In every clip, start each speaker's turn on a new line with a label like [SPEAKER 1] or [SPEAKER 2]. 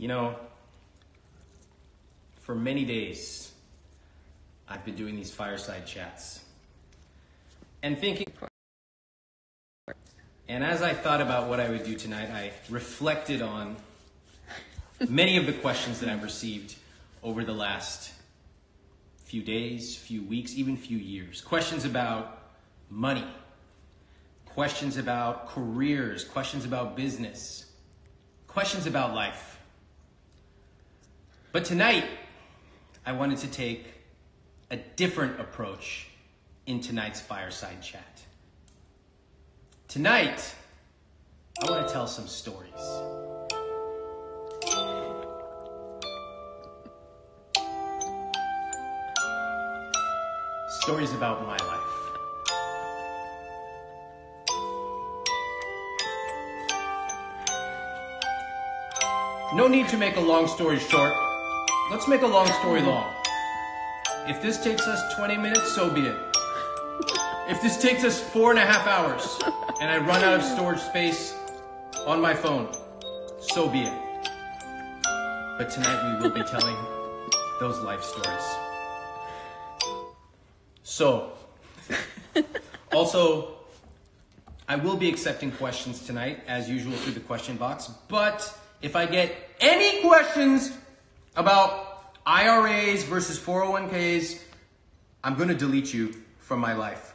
[SPEAKER 1] You know, for many days, I've been doing these fireside chats and thinking, and as I thought about what I would do tonight, I reflected on many of the questions that I've received over the last few days, few weeks, even few years. Questions about money, questions about careers, questions about business, questions about life. But tonight, I wanted to take a different approach in tonight's fireside chat. Tonight, I want to tell some stories. Stories about my life. No need to make a long story short. Let's make a long story long. If this takes us 20 minutes, so be it. If this takes us 4.5 hours and I run out of storage space on my phone, so be it. But tonight we will be telling those life stories. So, also, I will be accepting questions tonight, as usual, through the question box. But if I get any questions about IRAs versus 401ks, I'm going to delete you from my life.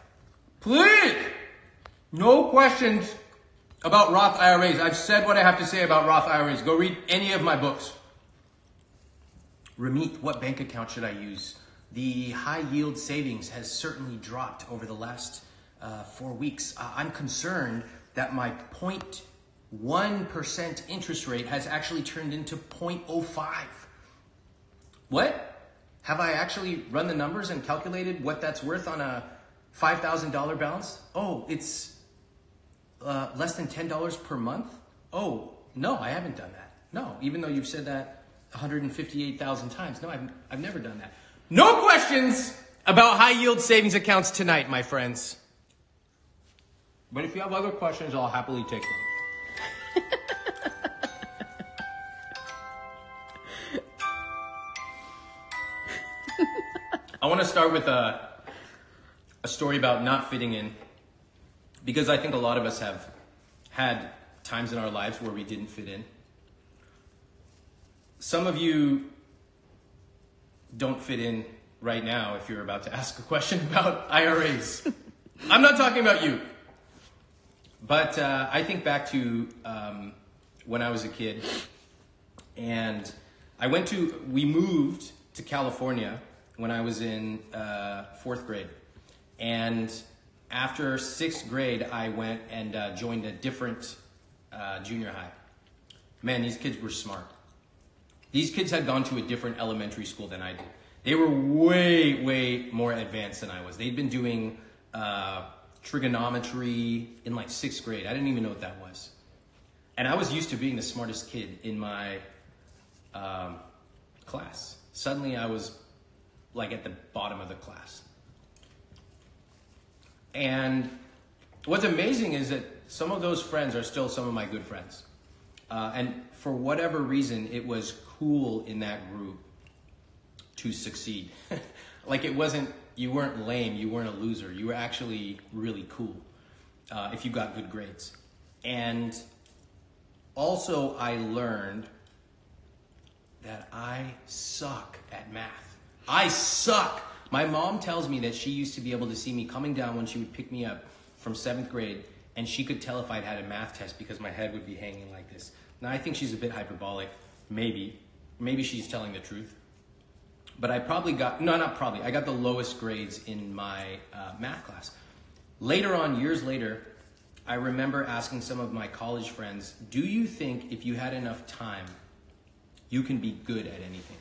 [SPEAKER 1] Please! No questions about Roth IRAs. I've said what I have to say about Roth IRAs. Go read any of my books. Ramit, what bank account should I use? The high yield savings has certainly dropped over the last 4 weeks. I'm concerned that my 0.1% interest rate has actually turned into 0.05. What? Have I actually run the numbers and calculated what that's worth on a $5,000 balance? Oh, it's less than $10 per month? Oh, no, I haven't done that. No, even though you've said that 158,000 times. No, I've never done that. No questions about high yield savings accounts tonight, my friends. But if you have other questions, I'll happily take them. I want to start with a story about not fitting in, because I think a lot of us have had times in our lives where we didn't fit in. Some of you don't fit in right now if you're about to ask a question about IRAs. I'm not talking about you. But I think back to when I was a kid, and we moved to California when I was in 4th grade. And after 6th grade, I went and joined a different junior high. Man, these kids were smart. These kids had gone to a different elementary school than I did. They were way, way more advanced than I was. They'd been doing trigonometry in like 6th grade. I didn't even know what that was. And I was used to being the smartest kid in my class. Suddenly I was like at the bottom of the class. And what's amazing is that some of those friends are still some of my good friends. And for whatever reason, it was cool in that group to succeed. Like you weren't lame, you weren't a loser. You were actually really cool if you got good grades. And also I learned that I suck at math. I suck. My mom tells me that she used to be able to see me coming down when she would pick me up from 7th grade, and she could tell if I'd had a math test because my head would be hanging like this. Now, I think she's a bit hyperbolic. Maybe she's telling the truth. But I probably got, no, not probably, I got the lowest grades in my math class. Later on, years later, I remember asking some of my college friends, do you think if you had enough time, you can be good at anything?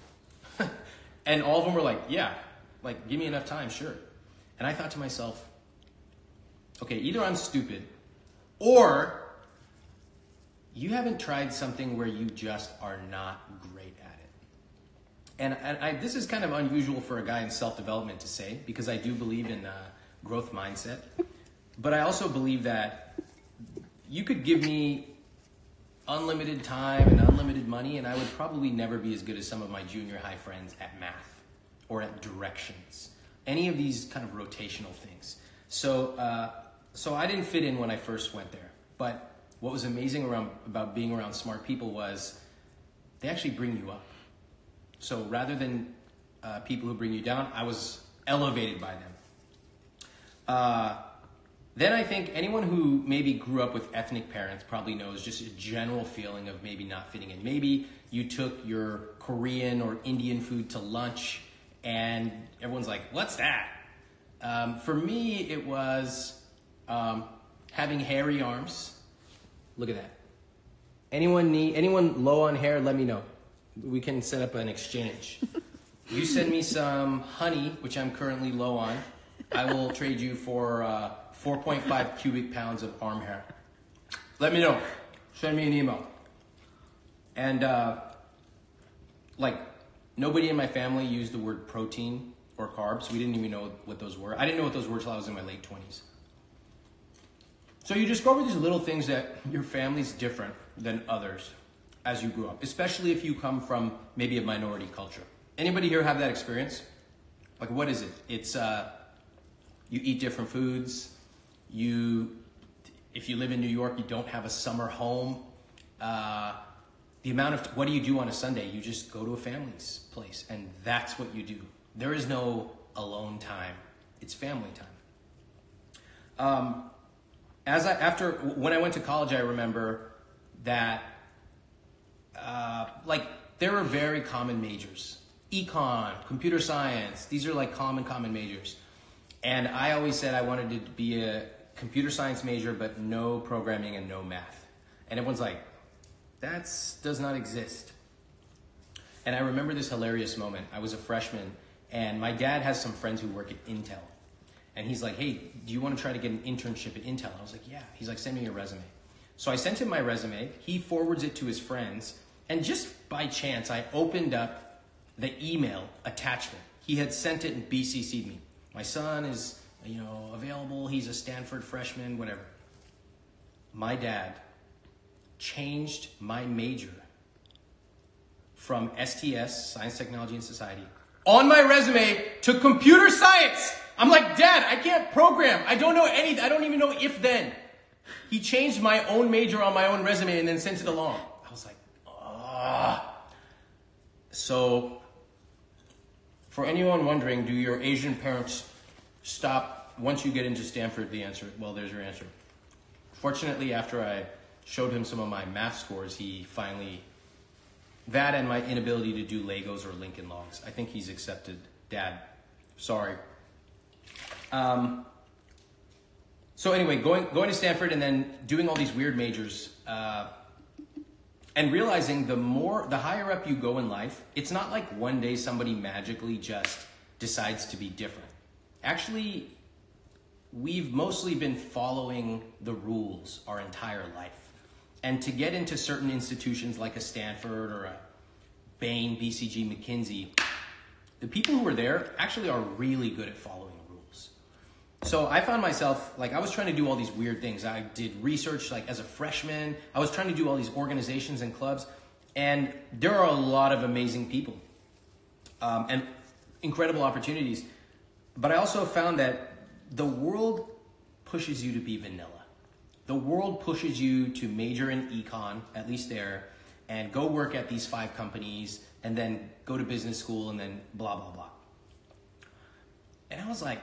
[SPEAKER 1] And all of them were like, yeah, like give me enough time, sure. And I thought to myself, okay, either I'm stupid or you haven't tried something where you just are not great at it. And this is kind of unusual for a guy in self-development to say, because I do believe in growth mindset. But I also believe that you could give me unlimited time and unlimited money, and I would probably never be as good as some of my junior high friends at math or at directions, any of these kind of rotational things. So I didn't fit in when I first went there. But what was amazing about being around smart people was they actually bring you up. So rather than people who bring you down, I was elevated by them. Then I think anyone who maybe grew up with ethnic parents probably knows just a general feeling of maybe not fitting in. Maybe you took your Korean or Indian food to lunch and everyone's like, what's that? For me, it was having hairy arms. Look at that. Anyone low on hair, let me know. We can set up an exchange. You send me some honey, which I'm currently low on. I will trade you for 4.5 cubic pounds of arm hair. Let me know. Send me an email. And nobody in my family used the word protein or carbs. We didn't even know what those were. I didn't know what those were till I was in my late 20s. So you discover these little things that your family's different than others as you grew up, especially if you come from maybe a minority culture. Anybody here have that experience? Like, what is it? It's you eat different foods. If you live in New York, you don't have a summer home. What do you do on a Sunday? You just go to a family's place, and that's what you do. There is no alone time. It's family time. When I went to college, I remember that there were very common majors. Econ, computer science, these are like common majors. And I always said I wanted to be a computer science major, but no programming and no math. And everyone's like, that does not exist. And I remember this hilarious moment. I was a freshman, and my dad has some friends who work at Intel. And he's like, hey, do you want to try to get an internship at Intel? I was like, yeah. He's like, send me your resume. So I sent him my resume. He forwards it to his friends. And just by chance, I opened up the email attachment. He had sent it and BCC'd me. My son is, available. He's a Stanford freshman, whatever. My dad changed my major from STS, Science, Technology, and Society, on my resume to computer science. I'm like, Dad, I can't program. I don't know anything. I don't even know if then. He changed my own major on my own resume and then sent it along. I was like, ah. So, for anyone wondering, do your Asian parents stop once you get into Stanford? The answer, well, there's your answer. Fortunately, after I showed him some of my math scores, he finally, that and my inability to do Legos or Lincoln Logs, I think he's accepted. Dad, sorry. So anyway, going to Stanford and then doing all these weird majors, and realizing the higher up you go in life, it's not like one day somebody magically just decides to be different. Actually, we've mostly been following the rules our entire life. And to get into certain institutions like a Stanford or a Bain, BCG, McKinsey, the people who are there actually are really good at following rules. So I found myself, I was trying to do all these weird things. I did research, as a freshman. I was trying to do all these organizations and clubs. And there are a lot of amazing people and incredible opportunities. But I also found that the world pushes you to be vanilla. The world pushes you to major in econ, at least there, and go work at these 5 companies, and then go to business school, and then blah, blah, blah. And I was like,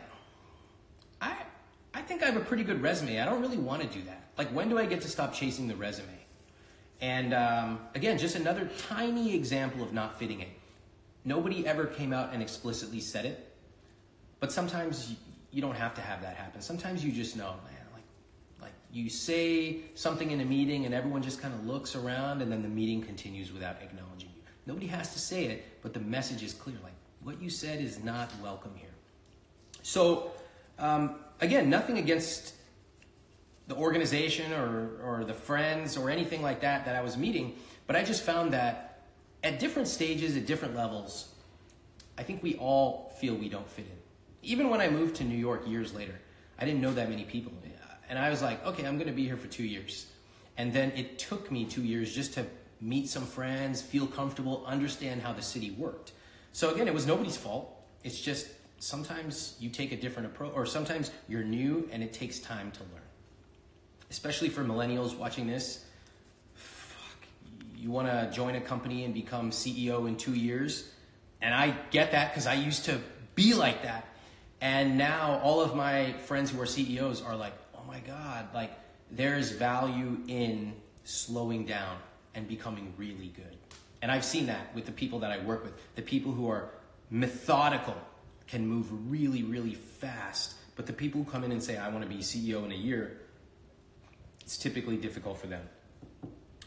[SPEAKER 1] I think I have a pretty good resume. I don't really want to do that. When do I get to stop chasing the resume? And again, just another tiny example of not fitting in. Nobody ever came out and explicitly said it, but sometimes you don't have to have that happen. Sometimes you just know, man. You say something in a meeting and everyone just kind of looks around and then the meeting continues without acknowledging you. Nobody has to say it, but the message is clear. What you said is not welcome here. So, again, nothing against the organization or the friends or anything like that I was meeting, but I just found that at different stages, at different levels, I think we all feel we don't fit in. Even when I moved to New York years later, I didn't know that many people. And I was like, okay, I'm going to be here for 2 years. And then it took me 2 years just to meet some friends, feel comfortable, understand how the city worked. So again, it was nobody's fault. It's just sometimes you take a different approach, or sometimes you're new and it takes time to learn. Especially for millennials watching this, you want to join a company and become CEO in 2 years. And I get that because I used to be like that. And now all of my friends who are CEOs are like, oh my God, like there's value in slowing down and becoming really good. And I've seen that with the people that I work with. The people who are methodical can move really, really fast. But the people who come in and say, I want to be CEO in a year, it's typically difficult for them.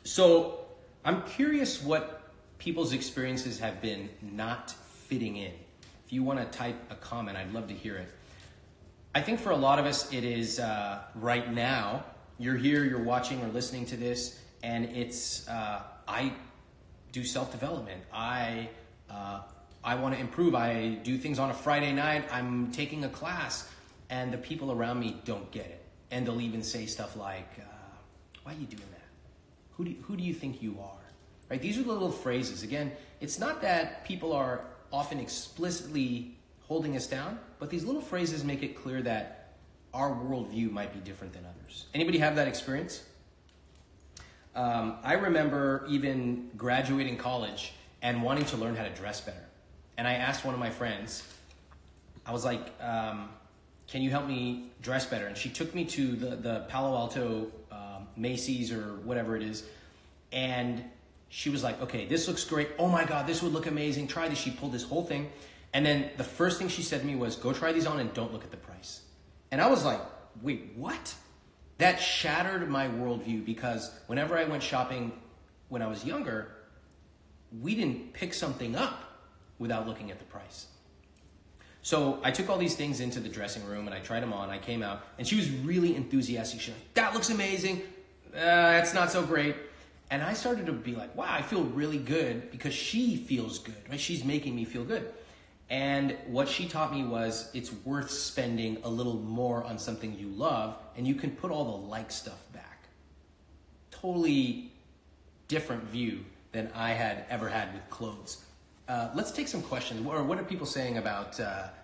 [SPEAKER 1] So I'm curious what people's experiences have been not fitting in. If you want to type a comment, I'd love to hear it. I think for a lot of us, it is right now, you're here, you're watching or listening to this, and it's, I do self-development. I want to improve. I do things on a Friday night. I'm taking a class, and the people around me don't get it. And they'll even say stuff like, why are you doing that? Who do you think you are? Right? These are the little phrases. Again, it's not that people are often explicitly holding us down, but these little phrases make it clear that our worldview might be different than others. Anybody have that experience? I remember even graduating college and wanting to learn how to dress better. And I asked one of my friends, I was like, can you help me dress better? And she took me to the Palo Alto Macy's or whatever it is. And she was like, okay, this looks great. Oh my God, this would look amazing. Try this. She pulled this whole thing. And then the first thing she said to me was, go try these on and don't look at the price. And I was like, wait, what? That shattered my worldview, because whenever I went shopping when I was younger, we didn't pick something up without looking at the price. So I took all these things into the dressing room and I tried them on. I came out and she was really enthusiastic. She was like, that looks amazing. It's not so great. And I started to be like, wow, I feel really good because she feels good, right? She's making me feel good. And what she taught me was it's worth spending a little more on something you love, and you can put all the like stuff back. Totally different view than I had ever had with clothes. Let's take some questions. Or what are people saying about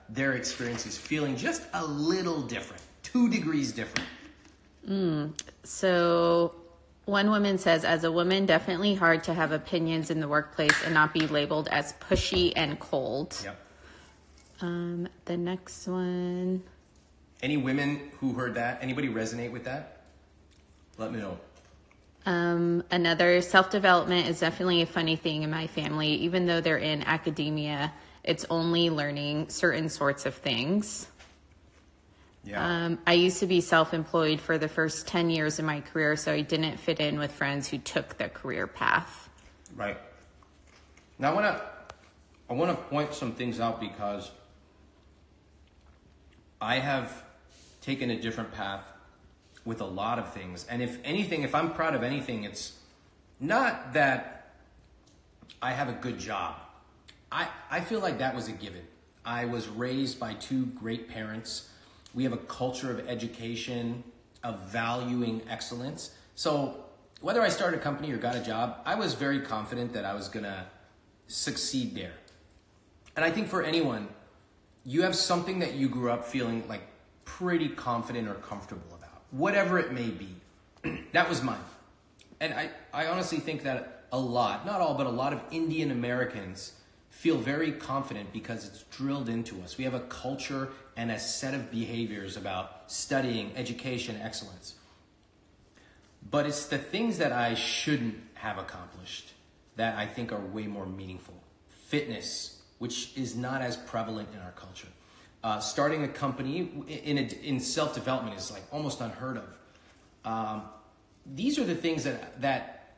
[SPEAKER 1] their experiences feeling just a little different, 2 degrees different?
[SPEAKER 2] So one woman says, as a woman, definitely hard to have opinions in the workplace and not be labeled as pushy and cold.
[SPEAKER 1] Yep.
[SPEAKER 2] The next one.
[SPEAKER 1] Any women who heard that? Anybody resonate with that? Let me know.
[SPEAKER 2] Another, self-development is definitely a funny thing in my family. Even though they're in academia, it's only learning certain sorts of things.
[SPEAKER 1] Yeah.
[SPEAKER 2] I used to be self-employed for the first 10 years of my career, so I didn't fit in with friends who took the career path.
[SPEAKER 1] Right. Now I want to point some things out because I have taken a different path with a lot of things. And if anything, if I'm proud of anything, it's not that I have a good job. I feel like that was a given. I was raised by 2 great parents. We have a culture of education, of valuing excellence. So whether I started a company or got a job, I was very confident that I was going to succeed there. And I think for anyone, you have something that you grew up feeling like pretty confident or comfortable about, whatever it may be. That was mine. And I honestly think that a lot, not all, but a lot of Indian Americans feel very confident because it's drilled into us. We have a culture and a set of behaviors about studying, education, excellence. But it's the things that I shouldn't have accomplished that I think are way more meaningful. Fitness, which is not as prevalent in our culture. Starting a company in self-development is like almost unheard of. These are the things that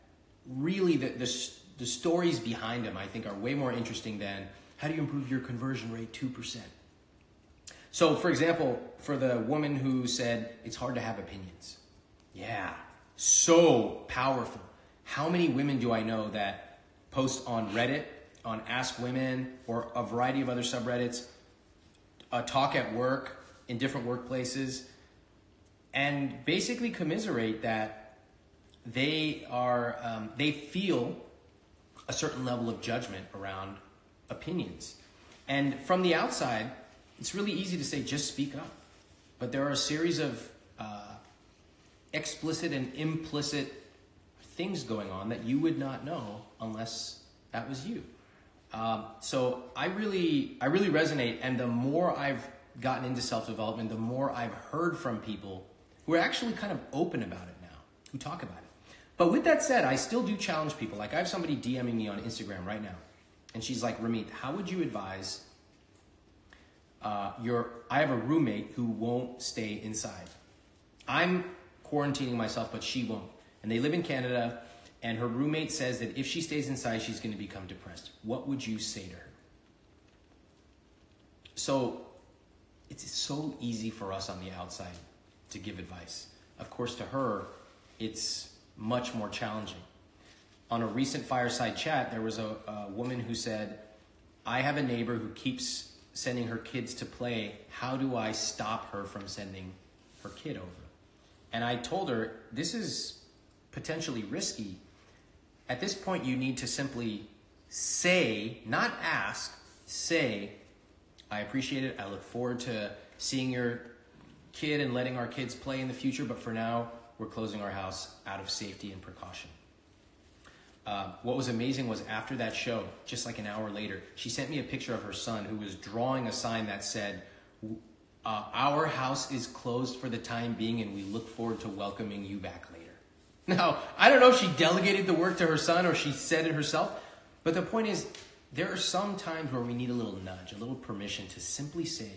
[SPEAKER 1] really, the stories behind them, I think, are way more interesting than how do you improve your conversion rate 2%. So, for example, for the woman who said it's hard to have opinions. Yeah, so powerful. How many women do I know that post on Reddit, on Ask Women, or a variety of other subreddits, talk at work, in different workplaces, and basically commiserate that they feel a certain level of judgment around opinions. And from the outside, it's really easy to say, just speak up. But there are a series of explicit and implicit things going on that you would not know unless that was you. So I really resonate. And the more I've gotten into self-development, the more I've heard from people who are actually kind of open about it now, who talk about it. But with that said, I still do challenge people. Like I have somebody DMing me on Instagram right now. And she's like, Ramit, how would you advise I have a roommate who won't stay inside. I'm quarantining myself, but she won't. And they live in Canada, and her roommate says that if she stays inside, she's going to become depressed. What would you say to her? So it's so easy for us on the outside to give advice. Of course, to her, it's much more challenging. On a recent fireside chat, there was a woman who said, I have a neighbor who keeps sending her kids to play. How do I stop her from sending her kid over? And I told her, this is potentially risky. At this point, you need to simply say, not ask, say, I appreciate it. I look forward to seeing your kid and letting our kids play in the future. But for now, we're closing our house out of safety and precaution. What was amazing was after that show, just like an hour later, she sent me a picture of her son who was drawing a sign that said, our house is closed for the time being and we look forward to welcoming you back later. Now, I don't know if she delegated the work to her son or she said it herself, but the point is, there are some times where we need a little nudge, a little permission to simply say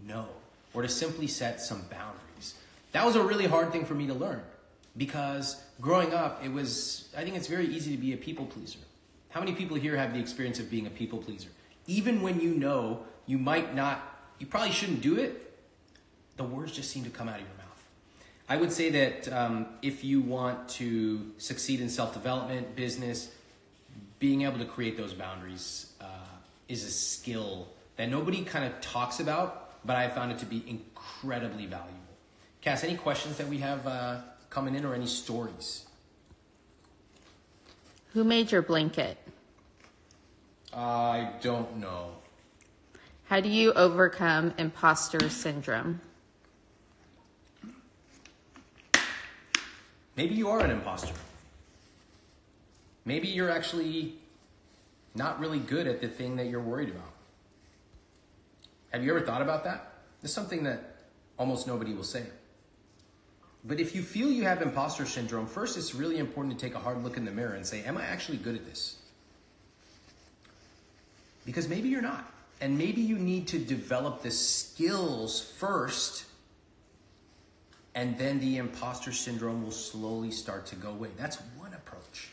[SPEAKER 1] no, or to simply set some boundaries. That was a really hard thing for me to learn. Because growing up, I think it's very easy to be a people pleaser. How many people here have the experience of being a people pleaser? Even when you know you probably shouldn't do it, the words just seem to come out of your mouth. I would say that if you want to succeed in self-development, business, being able to create those boundaries is a skill that nobody kind of talks about, but I found it to be incredibly valuable. Cass, any questions that we have coming in or any stories?
[SPEAKER 2] Who made your blanket?
[SPEAKER 1] I don't know.
[SPEAKER 2] How do you overcome imposter syndrome?
[SPEAKER 1] Maybe you are an imposter. Maybe you're actually not really good at the thing that you're worried about. Have you ever thought about that? It's something that almost nobody will say. But if you feel you have imposter syndrome, first it's really important to take a hard look in the mirror and say, am I actually good at this? Because maybe you're not. And maybe you need to develop the skills first, and then the imposter syndrome will slowly start to go away. That's one approach.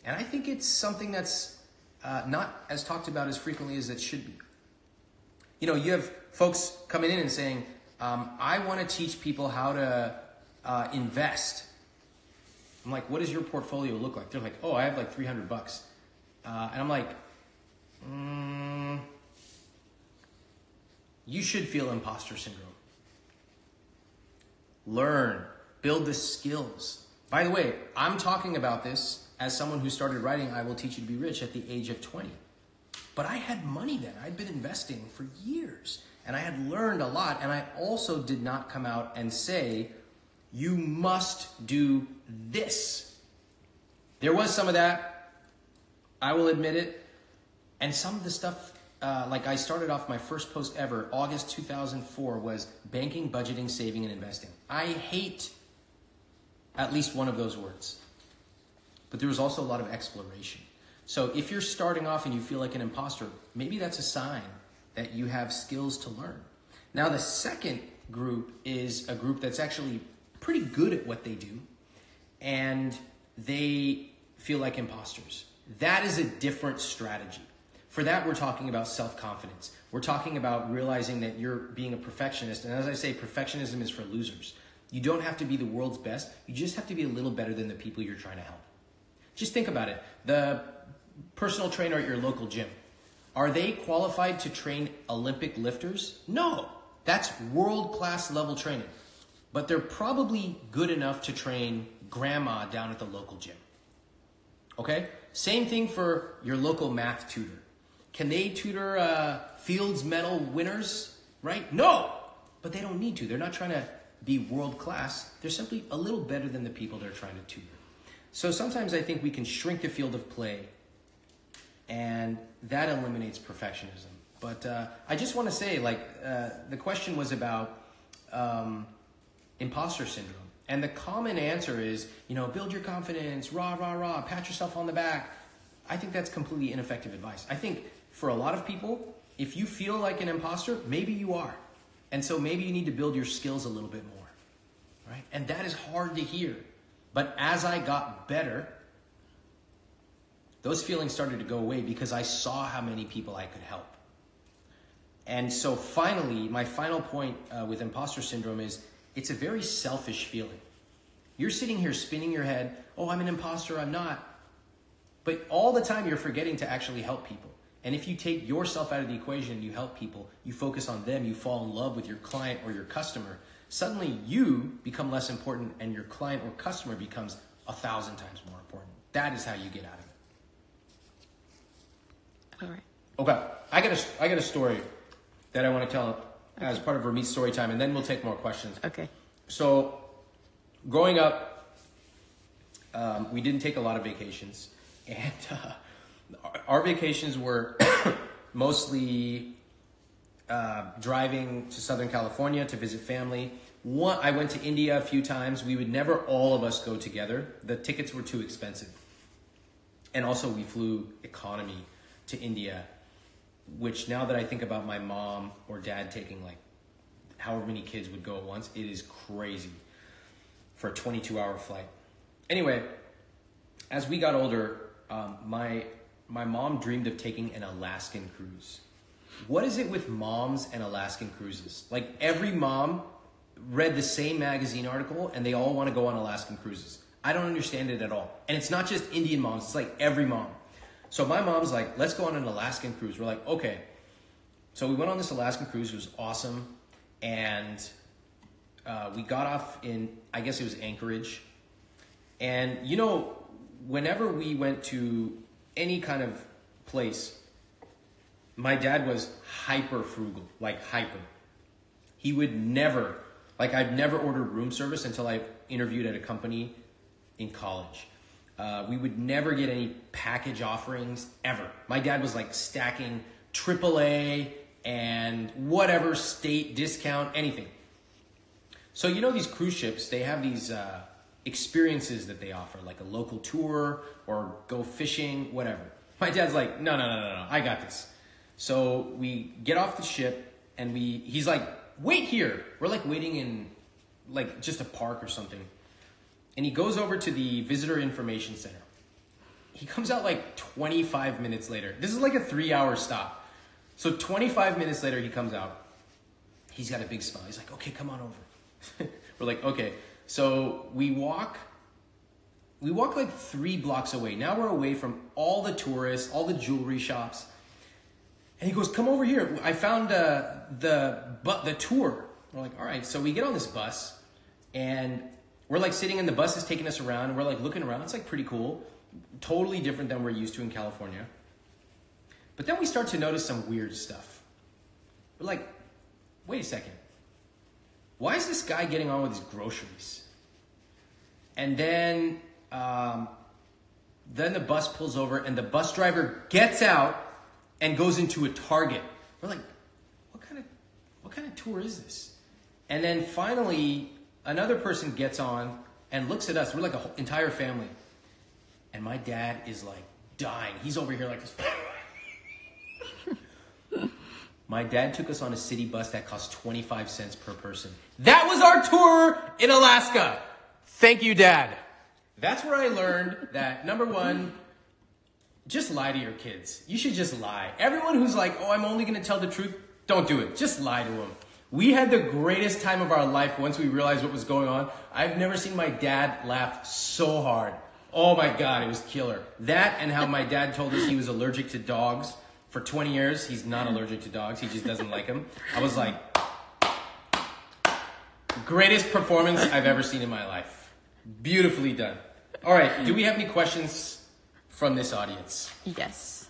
[SPEAKER 1] And I think it's something that's not as talked about as frequently as it should be. You know, you have folks coming in and saying, I want to teach people how to invest. I'm like, what does your portfolio look like? They're like, oh, I have like $300. And I'm like, you should feel imposter syndrome. Learn, build the skills. By the way, I'm talking about this as someone who started writing I Will Teach You to Be Rich at the age of 20. But I had money then. I'd been investing for years. And I had learned a lot. And I also did not come out and say, you must do this. There was some of that. I will admit it. And some of the stuff, like I started off my first post ever, August 2004, was banking, budgeting, saving, and investing. I hate at least one of those words. But there was also a lot of exploration. So if you're starting off and you feel like an imposter, maybe that's a sign that you have skills to learn. Now, the second group is a group that's actually pretty good at what they do, and they feel like imposters. That is a different strategy. For that, we're talking about self-confidence. We're talking about realizing that you're being a perfectionist. And as I say, perfectionism is for losers. You don't have to be the world's best. You just have to be a little better than the people you're trying to help. Just think about it. The personal trainer at your local gym, are they qualified to train Olympic lifters? No. That's world-class level training. but they're probably good enough to train grandma down at the local gym. Okay? Same thing for your local math tutor. Can they tutor Fields Medal winners, right? No, but they don't need to. They're not trying to be world class. They're simply a little better than the people they're trying to tutor. So sometimes I think we can shrink the field of play, and that eliminates perfectionism. But I just want to say, the question was about imposter syndrome. And the common answer is, build your confidence, rah, rah, rah, pat yourself on the back. I think that's completely ineffective advice. I think for a lot of people, if you feel like an imposter, maybe you are. And so maybe you need to build your skills a little bit more, right? And that is hard to hear. But as I got better, those feelings started to go away because I saw how many people I could help. And so finally, my final point with imposter syndrome is it's a very selfish feeling. You're sitting here spinning your head, oh, I'm an imposter, I'm not. But all the time you're forgetting to actually help people. And if you take yourself out of the equation and you help people, you focus on them, you fall in love with your client or your customer, suddenly you become less important and your client or customer becomes 1,000 times more important. That is how you get out of it.
[SPEAKER 2] All right.
[SPEAKER 1] Okay, I got a story that I want to tell as part of Ramit's story time, and then we'll take more questions.
[SPEAKER 2] Okay.
[SPEAKER 1] So, growing up, we didn't take a lot of vacations, and our vacations were mostly driving to Southern California to visit family. I went to India a few times. We would never all of us go together. The tickets were too expensive. And also we flew economy to India, which now that I think about my mom or dad taking however many kids would go at once, it is crazy for a 22-hour flight. Anyway, as we got older, my mom dreamed of taking an Alaskan cruise. What is it with moms and Alaskan cruises? Every mom read the same magazine article and they all want to go on Alaskan cruises. I don't understand it at all. And it's not just Indian moms, it's every mom. So my mom's like, let's go on an Alaskan cruise. We're like, okay. So we went on this Alaskan cruise. It was awesome. And we got off in, I guess it was Anchorage. And whenever we went to any kind of place, my dad was hyper frugal, hyper. He would never, I'd never ordered room service until I interviewed at a company in college. We would never get any package offerings ever. My dad was stacking AAA and whatever state discount, anything. So these cruise ships, they have these experiences that they offer, like a local tour or go fishing, whatever. My dad's like, no, I got this. So we get off the ship and he's like, wait here. We're waiting in just a park or something. And he goes over to the visitor information center. He comes out 25 minutes later. This is a 3-hour stop. So 25 minutes later, he comes out. He's got a big smile. He's like, okay, come on over. We're like, okay. So we walk 3 blocks away. Now we're away from all the tourists, all the jewelry shops. And he goes, come over here. I found the tour. We're like, all right. So we get on this bus and we're sitting in the bus is taking us around. And we're looking around. It's pretty cool. Totally different than we're used to in California. But then we start to notice some weird stuff. We're like, wait a second. Why is this guy getting on with his groceries? And then the bus pulls over and the bus driver gets out and goes into a Target. We're like, what kind of tour is this? And then finally, another person gets on and looks at us. We're an entire family. And my dad is dying. He's over here this. My dad took us on a city bus that cost 25 cents per person. That was our tour in Alaska. Thank you, Dad. That's where I learned that, number one, just lie to your kids. You should just lie. Everyone who's oh, I'm only going to tell the truth, don't do it. Just lie to them. We had the greatest time of our life once we realized what was going on. I've never seen my dad laugh so hard. Oh my God, it was killer. That and how my dad told us he was allergic to dogs. For 20 years, he's not allergic to dogs. He just doesn't like them. I was like, Greatest performance I've ever seen in my life. Beautifully done. All right, do we have any questions from this audience?
[SPEAKER 2] Yes.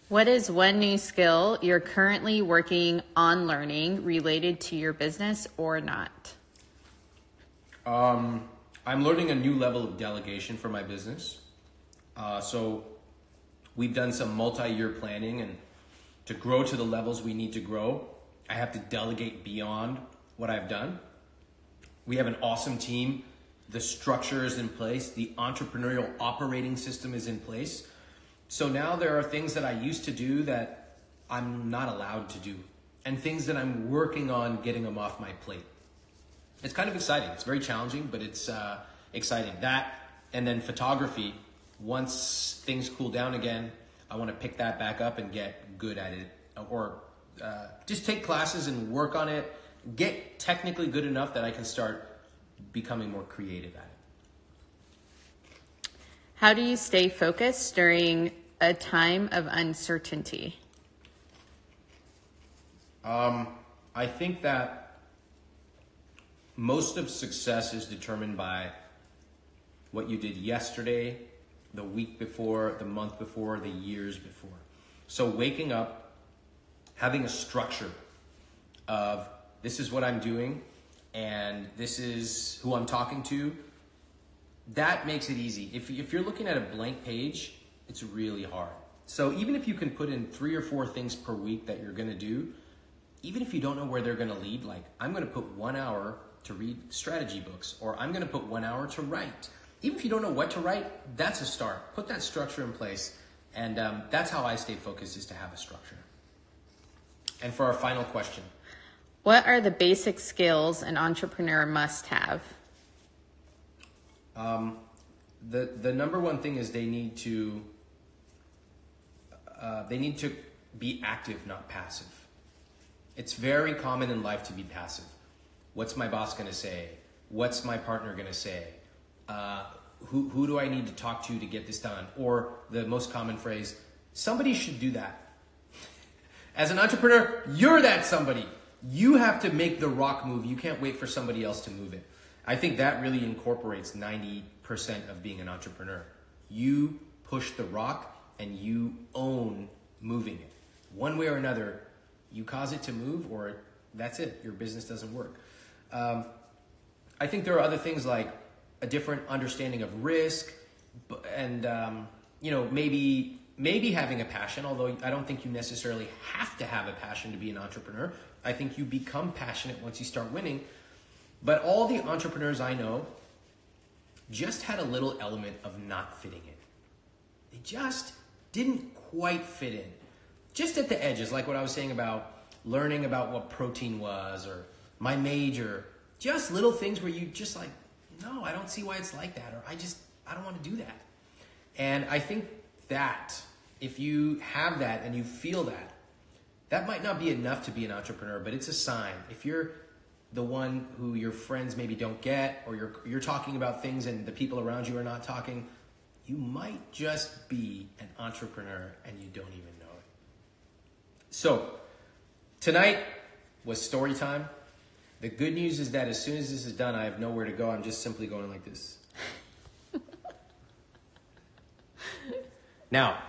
[SPEAKER 2] What is one new skill you're currently working on learning related to your business or not?
[SPEAKER 1] I'm learning a new level of delegation for my business. So we've done some multi-year planning, and to grow to the levels we need to grow, I have to delegate beyond what I've done. We have an awesome team. The structure is in place. The entrepreneurial operating system is in place. So now there are things that I used to do that I'm not allowed to do, and things that I'm working on getting them off my plate. It's kind of exciting. It's very challenging, but it's exciting. That, and then photography. Once things cool down again, I want to pick that back up and get good at it, or just take classes and work on it, get technically good enough that I can start becoming more creative at it.
[SPEAKER 2] How do you stay focused during a time of uncertainty?
[SPEAKER 1] I think that most of success is determined by what you did yesterday, the week before, the month before, the years before. So waking up, having a structure of this is what I'm doing and this is who I'm talking to, that makes it easy. If you're looking at a blank page, it's really hard. So even if you can put in 3 or 4 things per week that you're gonna do, even if you don't know where they're gonna lead, like I'm gonna put 1 hour to read strategy books, or I'm gonna put 1 hour to write. Even if you don't know what to write, that's a start. Put that structure in place. And that's how I stay focused, is to have a structure. And for our final question.
[SPEAKER 2] What are the basic skills an entrepreneur must have?
[SPEAKER 1] The number one thing is they need to be active, not passive. It's very common in life to be passive. What's my boss gonna say? What's my partner gonna say? Who do I need to talk to get this done? Or the most common phrase, somebody should do that. As an entrepreneur, you're that somebody. You have to make the rock move. You can't wait for somebody else to move it. I think that really incorporates 90% of being an entrepreneur. You push the rock and you own moving it. One way or another, you cause it to move, or that's it. Your business doesn't work. I think there are other things like a different understanding of risk, and maybe having a passion, although I don't think you necessarily have to have a passion to be an entrepreneur. I think you become passionate once you start winning. But all the entrepreneurs I know just had a little element of not fitting in. They just didn't quite fit in. Just at the edges, like what I was saying about learning about what protein was, or my major. Just little things where you just like, no, I don't see why it's like that, or I don't want to do that. And I think that if you have that and you feel that, that might not be enough to be an entrepreneur, but it's a sign. If you're the one who your friends maybe don't get, or you're talking about things and the people around you are not talking, you might just be an entrepreneur and you don't even know it. So tonight was story time. The good news is that as soon as this is done, I have nowhere to go. I'm just simply going like this. Now,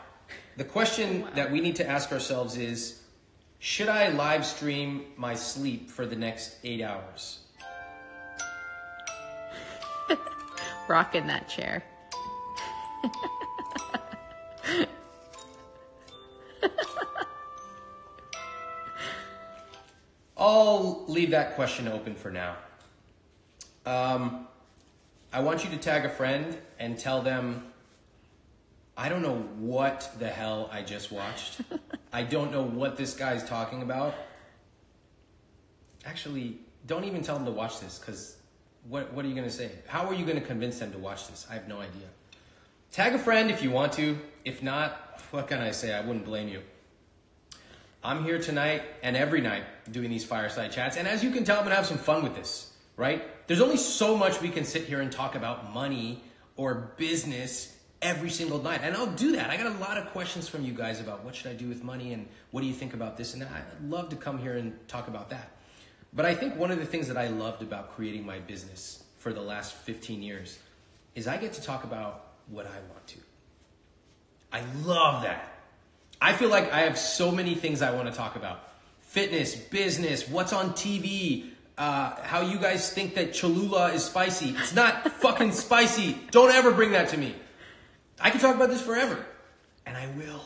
[SPEAKER 1] the question that we need to ask ourselves is, should I live stream my sleep for the next 8 hours?
[SPEAKER 2] Rocking that chair.
[SPEAKER 1] I'll leave that question open for now. I want you to tag a friend and tell them, I don't know what the hell I just watched. I don't know what this guy's talking about. Actually, don't even tell them to watch this, because what are you going to say? How are you going to convince them to watch this? I have no idea. Tag a friend if you want to. If not, what can I say? I wouldn't blame you. I'm here tonight and every night doing these fireside chats. And as you can tell, I'm going to have some fun with this, right? There's only so much we can sit here and talk about money or business every single night. And I'll do that. I got a lot of questions from you guys about what should I do with money and what do you think about this and that. I'd love to come here and talk about that. But I think one of the things that I loved about creating my business for the last 15 years is I get to talk about what I want to. I love that. I feel like I have so many things I want to talk about. Fitness, business, what's on TV, how you guys think that Cholula is spicy. It's not fucking spicy. Don't ever bring that to me. I can talk about this forever. And I will.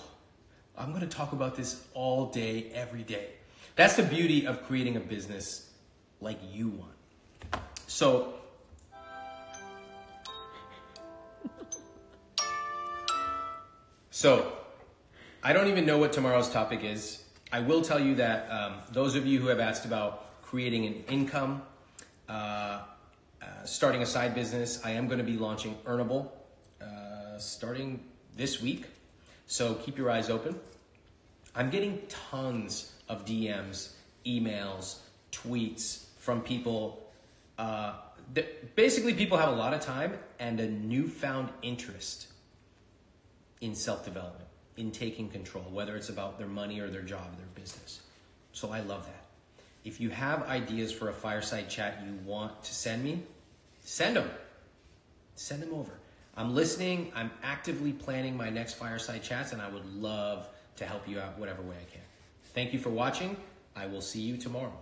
[SPEAKER 1] I'm going to talk about this all day, every day. That's the beauty of creating a business like you want. So, I don't even know what tomorrow's topic is. I will tell you that those of you who have asked about creating an income, starting a side business, I am going to be launching Earnable starting this week. So keep your eyes open. I'm getting tons of DMs, emails, tweets from people. Basically, people have a lot of time and a newfound interest in self-development, in taking control, whether it's about their money or their job or their business. So I love that. If you have ideas for a fireside chat you want to send me, send them. Send them over. I'm listening. I'm actively planning my next fireside chats, and I would love to help you out whatever way I can. Thank you for watching. I will see you tomorrow.